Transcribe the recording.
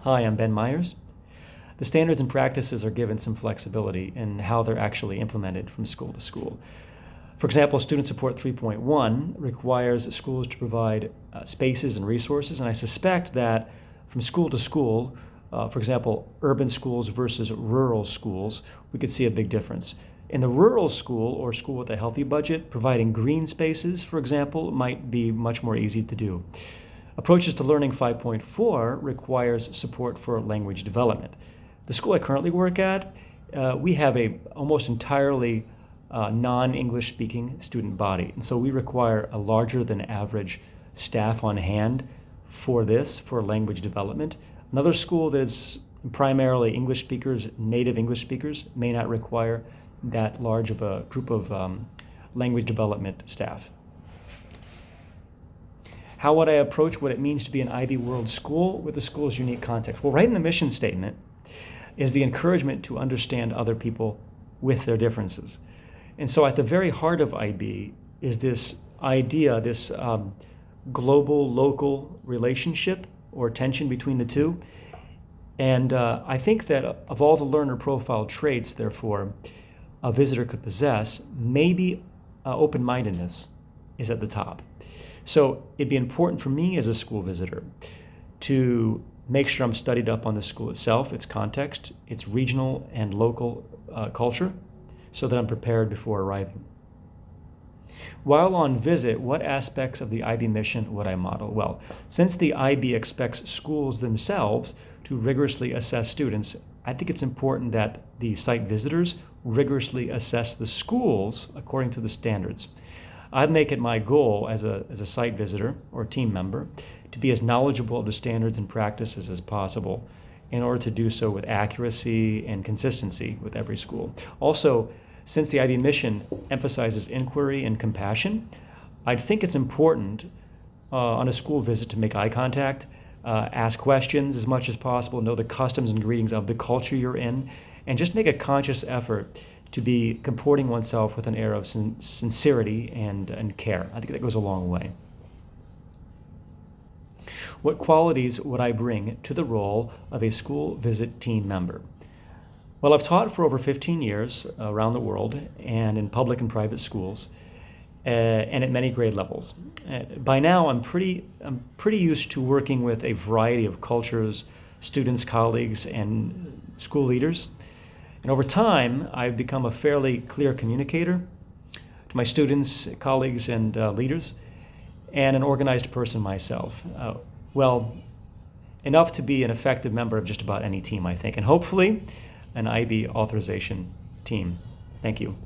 Hi, I'm Ben Myers. The standards and practices are given some flexibility in how they're actually implemented from school to school. For example, Student Support 3.1 requires schools to provide spaces and resources, and I suspect that from school to school, for example, urban schools versus rural schools, we could see a big difference. In the rural school or school with a healthy budget, providing green spaces, for example, might be much more easy to do. Approaches to Learning 5.4 requires support for language development. The school I currently work at, we have a almost entirely non-English speaking student body. And so we require a larger than average staff on hand for this, for language development. Another school that's primarily English speakers, native English speakers, may not require that large of a group of language development staff. How would I approach what it means to be an IB World school with the school's unique context? Well, right in the mission statement is the encouragement to understand other people with their differences. And so at the very heart of IB is this idea, this global-local relationship or tension between the two. And I think that of all the learner profile traits, therefore, a visitor could possess, maybe open-mindedness is at the top. So it'd be important for me as a school visitor to make sure I'm studied up on the school itself, its context, its regional and local culture, so that I'm prepared before arriving. While on visit, what aspects of the IB mission would I model? Well, since the IB expects schools themselves to rigorously assess students, I think it's important that the site visitors rigorously assess the schools according to the standards. I'd make it my goal as a site visitor or team member to be as knowledgeable of the standards and practices as possible in order to do so with accuracy and consistency with every school. Also, since the IB mission emphasizes inquiry and compassion, I think it's important on a school visit to make eye contact, ask questions as much as possible, know the customs and greetings of the culture you're in, and just make a conscious effort to be comporting oneself with an air of sincerity and care. I think that goes a long way. What qualities would I bring to the role of a school visit team member? Well, I've taught for over 15 years around the world and in public and private schools and at many grade levels. By now, I'm pretty used to working with a variety of cultures, students, colleagues, and school leaders. And over time, I've become a fairly clear communicator to my students, colleagues, and leaders, and an organized person myself. Well, enough to be an effective member of just about any team, I think, and hopefully an IB authorization team. Thank you.